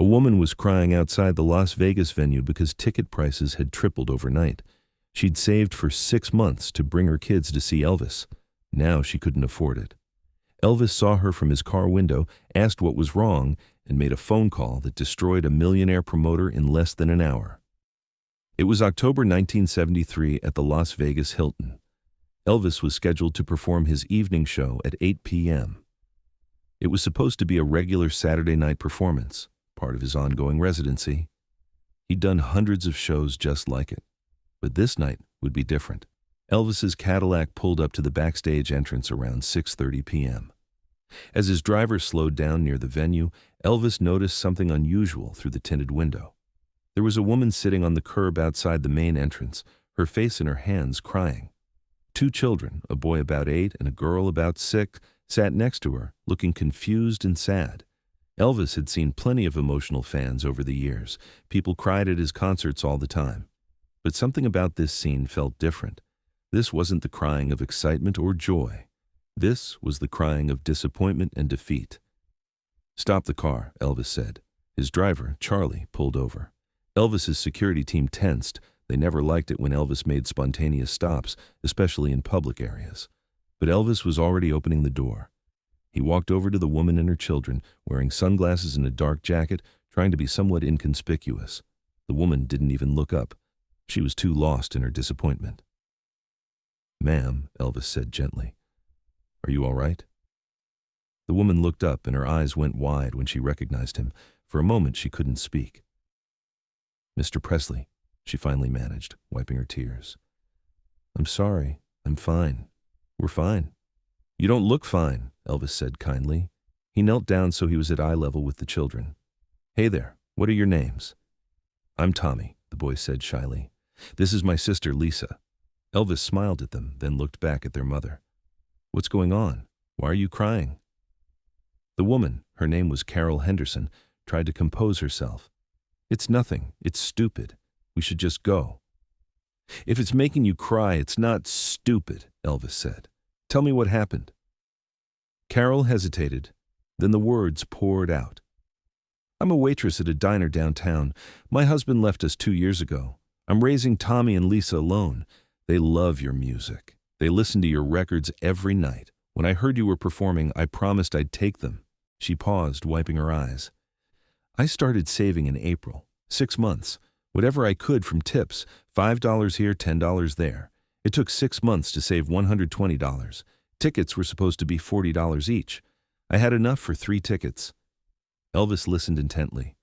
A woman was crying outside the Las Vegas venue because ticket prices had tripled overnight. She'd saved for 6 months to bring her kids to see Elvis. Now she couldn't afford it. Elvis saw her from his car window, asked what was wrong, and made a phone call that destroyed a millionaire promoter in less than an hour. It was October 1973 at the Las Vegas Hilton. Elvis was scheduled to perform his evening show at 8 p.m. It was supposed to be a regular Saturday night performance, part of his ongoing residency. He'd done hundreds of shows just like it, but this night would be different. Elvis's Cadillac pulled up to the backstage entrance around 6:30 p.m. As his driver slowed down near the venue, Elvis noticed something unusual through the tinted window. There was a woman sitting on the curb outside the main entrance, her face in her hands, crying. 2 children, a boy about 8 and a girl about 6, sat next to her, looking confused and sad. Elvis had seen plenty of emotional fans over the years. People cried at his concerts all the time. But something about this scene felt different. This wasn't the crying of excitement or joy. This was the crying of disappointment and defeat. "Stop the car," Elvis said. His driver, Charlie, pulled over. Elvis's security team tensed. They never liked it when Elvis made spontaneous stops, especially in public areas. But Elvis was already opening the door. He walked over to the woman and her children, wearing sunglasses and a dark jacket, trying to be somewhat inconspicuous. The woman didn't even look up. She was too lost in her disappointment. "Ma'am," Elvis said gently, "are you all right?" The woman looked up and her eyes went wide when she recognized him. For a moment she couldn't speak. "Mr. Presley," she finally managed, wiping her tears. "I'm sorry. I'm fine. We're fine." "You don't look fine," Elvis said kindly. He knelt down so he was at eye level with the children. "Hey there, what are your names?" "I'm Tommy," the boy said shyly. "This is my sister, Lisa." Elvis smiled at them, then looked back at their mother. "What's going on? Why are you crying?" The woman, her name was Carol Henderson, tried to compose herself. "It's nothing. It's stupid. We should just go." "If it's making you cry, it's not stupid," Elvis said. "Tell me what happened." Carol hesitated. Then the words poured out. "I'm a waitress at a diner downtown. My husband left us 2 years ago. I'm raising Tommy and Lisa alone. They love your music. They listen to your records every night. When I heard you were performing, I promised I'd take them." She paused, wiping her eyes. "I started saving in April. 6 months. Whatever I could from tips, $5 here, $10 there. It took 6 months to save $120. Tickets were supposed to be $40 each. I had enough for 3 tickets. Elvis listened intently.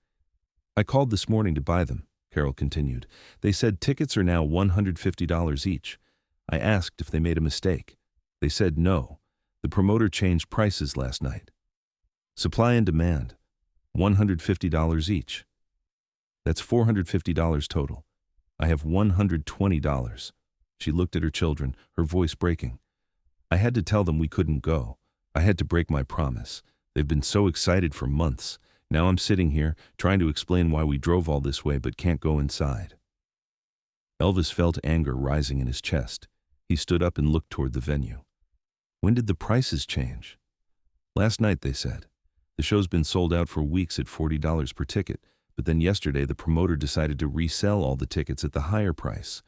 "I called this morning to buy them," Carol continued. "They said tickets are now $150 each. I asked if they made a mistake. They said no. The promoter changed prices last night. Supply and demand. $150 each. That's $450 total. I have $120. She looked at her children, her voice breaking. "I had to tell them we couldn't go. I had to break my promise. They've been so excited for months. Now I'm sitting here, trying to explain why we drove all this way but can't go inside." Elvis felt anger rising in his chest. He stood up and looked toward the venue. "When did the prices change?" "Last night," they said. "The show's been sold out for weeks at $40 per ticket, but then yesterday the promoter decided to resell all the tickets at the higher price.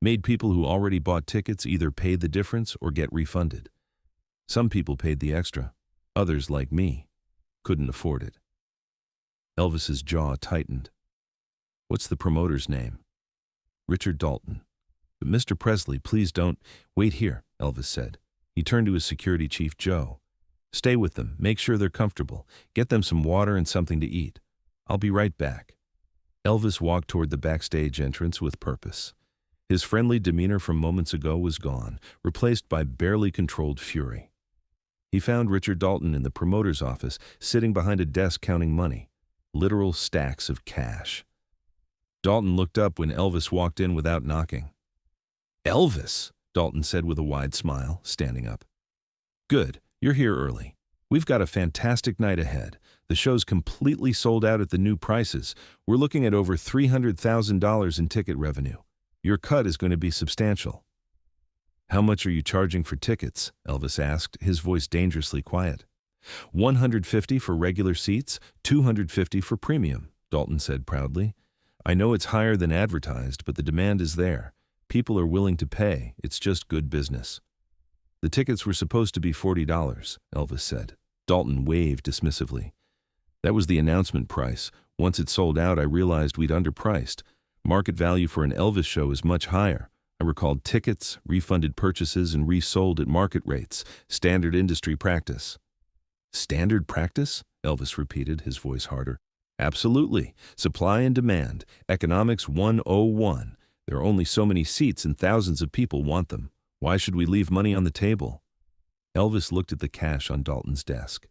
Made people who already bought tickets either pay the difference or get refunded. Some people paid the extra. Others, like me, couldn't afford it." Elvis's jaw tightened. "What's the promoter's name?" "Richard Dalton." "But Mr. Presley, please don't—" "Wait here," Elvis said. He turned to his security chief, Joe. "Stay with them. Make sure they're comfortable. Get them some water and something to eat. I'll be right back." Elvis walked toward the backstage entrance with purpose. His friendly demeanor from moments ago was gone, replaced by barely controlled fury. He found Richard Dalton in the promoter's office, sitting behind a desk counting money. Literal stacks of cash. Dalton looked up when Elvis walked in without knocking. "Elvis," Dalton said with a wide smile, standing up. "Good, you're here early. We've got a fantastic night ahead. The show's completely sold out at the new prices. We're looking at over $300,000 in ticket revenue. Your cut is going to be substantial." "How much are you charging for tickets?" Elvis asked, his voice dangerously quiet. $150 for regular seats, $250 for premium, Dalton said proudly. I know it's higher than advertised, but the demand is there. People are willing to pay. It's just good business. The tickets were supposed to be $40, Elvis said. Dalton waved dismissively. That was the announcement price. Once it sold out, I realized we'd underpriced. Market value for an Elvis show is much higher. I recalled tickets, refunded purchases, and resold at market rates. Standard industry practice. Standard practice? Elvis repeated, his voice harder. Absolutely. Supply and demand. Economics 101. There are only so many seats and thousands of people want them. Why should we leave money on the table? Elvis looked at the cash on Dalton's desk.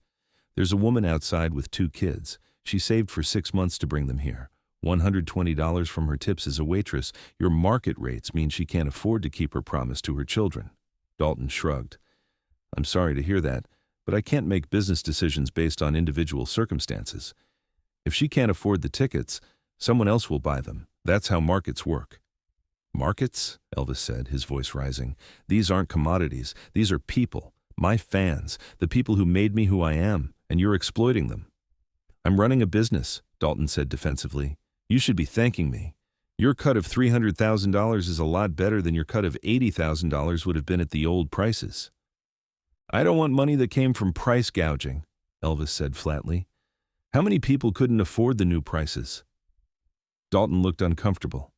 There's a woman outside with 2 kids. She saved for 6 months to bring them here. $120 from her tips as a waitress. Your market rates mean she can't afford to keep her promise to her children. Dalton shrugged. I'm sorry to hear that, but I can't make business decisions based on individual circumstances. If she can't afford the tickets, someone else will buy them. That's how markets work. Markets? Elvis said, his voice rising. These aren't commodities. These are people. My fans. The people who made me who I am, and you're exploiting them. I'm running a business, Dalton said defensively. You should be thanking me. Your cut of $300,000 is a lot better than your cut of $80,000 would have been at the old prices. I don't want money that came from price gouging, Elvis said flatly. How many people couldn't afford the new prices? Dalton looked uncomfortable.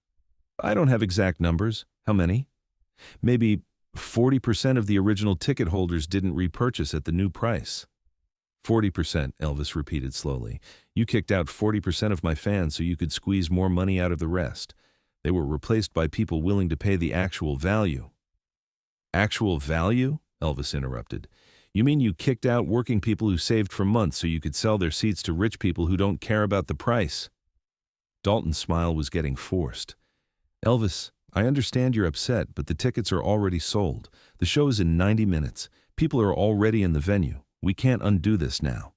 I don't have exact numbers. How many? Maybe 40% of the original ticket holders didn't repurchase at the new price. 40%, Elvis repeated slowly. You kicked out 40% of my fans so you could squeeze more money out of the rest. They were replaced by people willing to pay the actual value. Actual value? Elvis interrupted. You mean you kicked out working people who saved for months so you could sell their seats to rich people who don't care about the price? Dalton's smile was getting forced. Elvis, I understand you're upset, but the tickets are already sold. The show is in 90 minutes. People are already in the venue. We can't undo this now.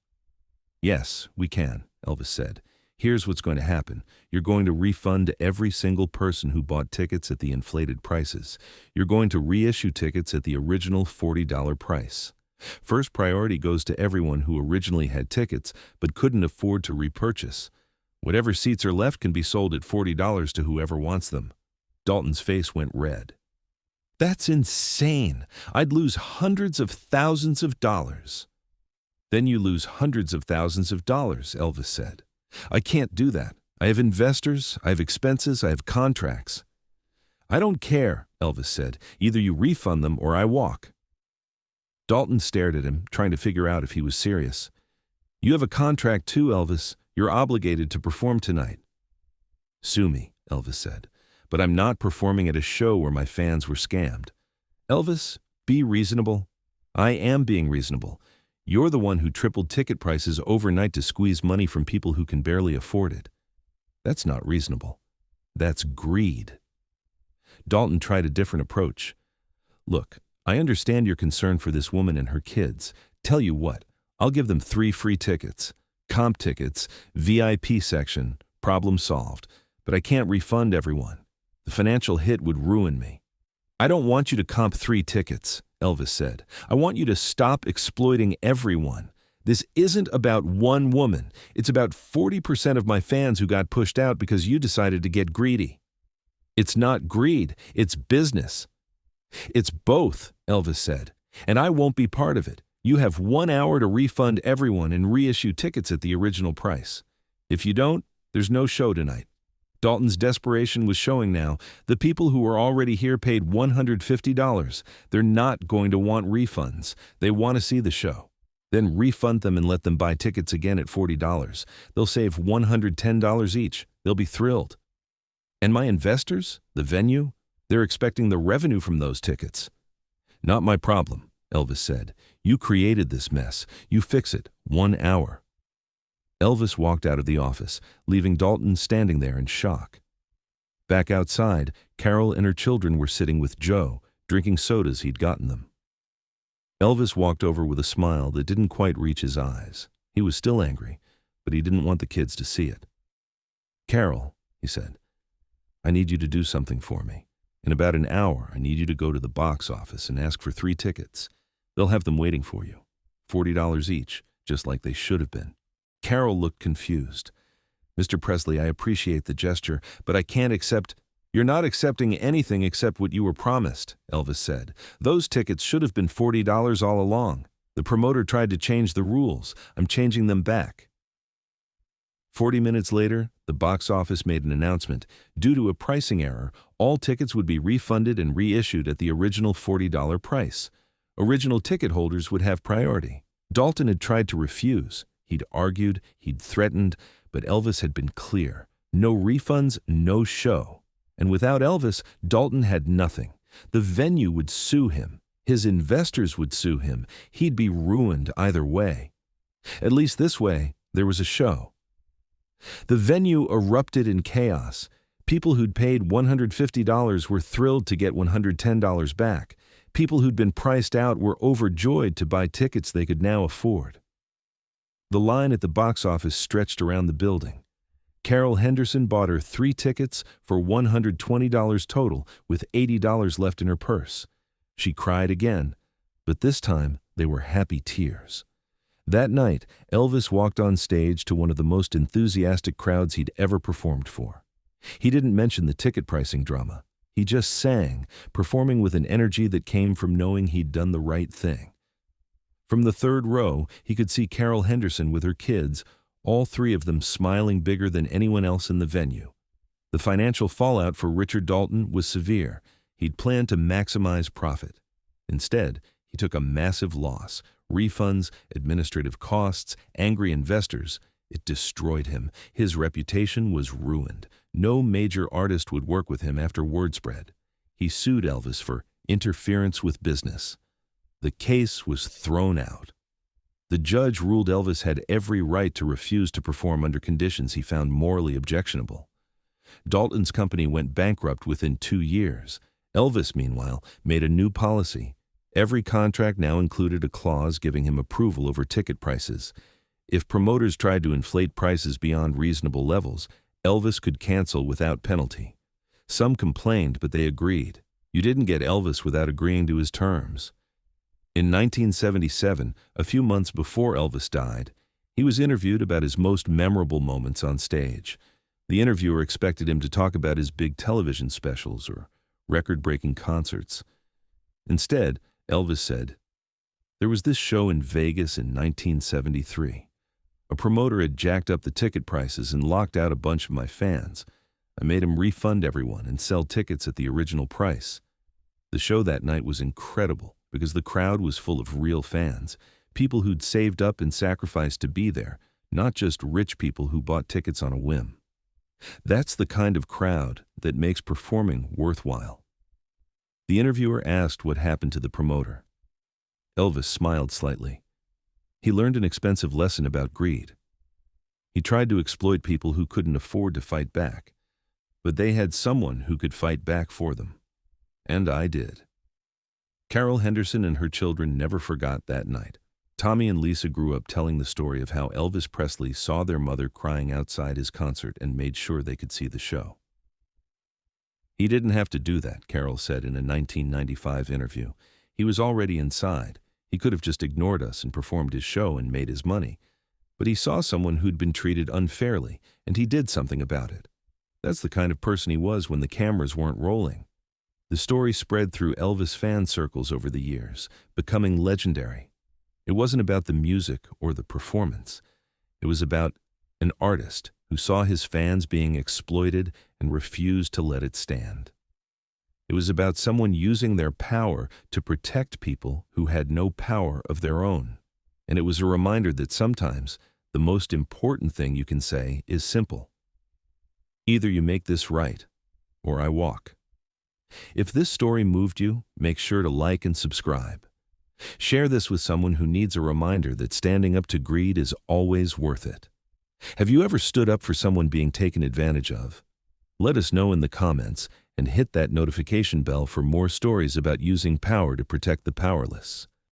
Yes, we can, Elvis said. Here's what's going to happen. You're going to refund every single person who bought tickets at the inflated prices. You're going to reissue tickets at the original $40 price. First priority goes to everyone who originally had tickets but couldn't afford to repurchase. Whatever seats are left can be sold at $40 to whoever wants them. Dalton's face went red. That's insane. I'd lose hundreds of thousands of dollars. Then you lose hundreds of thousands of dollars, Elvis said. I can't do that. I have investors, I have expenses, I have contracts. I don't care, Elvis said. Either you refund them or I walk. Dalton stared at him, trying to figure out if he was serious. You have a contract too, Elvis. You're obligated to perform tonight. Sue me, Elvis said. But I'm not performing at a show where my fans were scammed. Elvis, be reasonable. I am being reasonable. You're the one who tripled ticket prices overnight to squeeze money from people who can barely afford it. That's not reasonable. That's greed. Dalton tried a different approach. Look, I understand your concern for this woman and her kids. Tell you what, I'll give them 3 free tickets. Comp tickets, VIP section, problem solved. But I can't refund everyone. The financial hit would ruin me. I don't want you to comp 3 tickets, Elvis said. I want you to stop exploiting everyone. This isn't about one woman. It's about 40% of my fans who got pushed out because you decided to get greedy. It's not greed, it's business. It's both, Elvis said, and I won't be part of it. You have 1 hour to refund everyone and reissue tickets at the original price. If you don't, there's no show tonight. Dalton's desperation was showing now. The people who were already here paid $150. They're not going to want refunds. They want to see the show. Then refund them and let them buy tickets again at $40. They'll save $110 each. They'll be thrilled. And my investors, the venue, they're expecting the revenue from those tickets. Not my problem, Elvis said. You created this mess. You fix it. 1 hour. Elvis walked out of the office, leaving Dalton standing there in shock. Back outside, Carol and her children were sitting with Joe, drinking sodas he'd gotten them. Elvis walked over with a smile that didn't quite reach his eyes. He was still angry, but he didn't want the kids to see it. Carol, he said, I need you to do something for me. In about an hour, I need you to go to the box office and ask for 3 tickets. They'll have them waiting for you. $40 each. just like they should have been. Carol looked confused. "Mr. Presley, I appreciate the gesture, but I can't accept—" "You're not accepting anything except what you were promised," Elvis said. "Those tickets should have been $40 all along. The promoter tried to change the rules. I'm changing them back." 40 minutes later, the box office made an announcement. Due to a pricing error, all tickets would be refunded and reissued at the original $40 price. Original ticket holders would have priority. Dalton had tried to refuse. He'd argued, he'd threatened, but Elvis had been clear. No refunds, no show. And without Elvis, Dalton had nothing. The venue would sue him. His investors would sue him. He'd be ruined either way. At least this way, there was a show. The venue erupted in chaos. People who'd paid $150 were thrilled to get $110 back. People who'd been priced out were overjoyed to buy tickets they could now afford. The line at the box office stretched around the building. Carol Henderson bought her 3 tickets for $120 total, with $80 left in her purse. She cried again, but this time they were happy tears. That night, Elvis walked on stage to one of the most enthusiastic crowds he'd ever performed for. He didn't mention the ticket pricing drama. He just sang, performing with an energy that came from knowing he'd done the right thing. From the third row, he could see Carol Henderson with her kids, all 3 of them smiling bigger than anyone else in the venue. The financial fallout for Richard Dalton was severe. He'd planned to maximize profit. Instead, he took a massive loss. Refunds, administrative costs, angry investors. It destroyed him. His reputation was ruined. No major artist would work with him after word spread. He sued Elvis for interference with business. The case was thrown out. The judge ruled Elvis had every right to refuse to perform under conditions he found morally objectionable. Dalton's company went bankrupt within 2 years. Elvis, meanwhile, made a new policy. Every contract now included a clause giving him approval over ticket prices. If promoters tried to inflate prices beyond reasonable levels, Elvis could cancel without penalty. Some complained, but they agreed. You didn't get Elvis without agreeing to his terms. In 1977, a few months before Elvis died, he was interviewed about his most memorable moments on stage. The interviewer expected him to talk about his big television specials or record-breaking concerts. Instead, Elvis said, "There was this show in Vegas in 1973. A promoter had jacked up the ticket prices and locked out a bunch of my fans. I made him refund everyone and sell tickets at the original price. The show that night was incredible because the crowd was full of real fans, people who'd saved up and sacrificed to be there, not just rich people who bought tickets on a whim. That's the kind of crowd that makes performing worthwhile." The interviewer asked what happened to the promoter. Elvis smiled slightly. He learned an expensive lesson about greed. He tried to exploit people who couldn't afford to fight back, but they had someone who could fight back for them. And I did. Carol Henderson and her children never forgot that night. Tommy and Lisa grew up telling the story of how Elvis Presley saw their mother crying outside his concert and made sure they could see the show. "He didn't have to do that," Carol said in a 1995 interview. "He was already inside. He could have just ignored us and performed his show and made his money. But he saw someone who'd been treated unfairly, and he did something about it. That's the kind of person he was when the cameras weren't rolling." The story spread through Elvis fan circles over the years, becoming legendary. It wasn't about the music or the performance. It was about an artist who saw his fans being exploited and refused to let it stand. It was about someone using their power to protect people who had no power of their own. And it was a reminder that sometimes the most important thing you can say is simple. Either you make this right, or I walk. If this story moved you, make sure to like and subscribe. Share this with someone who needs a reminder that standing up to greed is always worth it. Have you ever stood up for someone being taken advantage of? Let us know in the comments and hit that notification bell for more stories about using power to protect the powerless.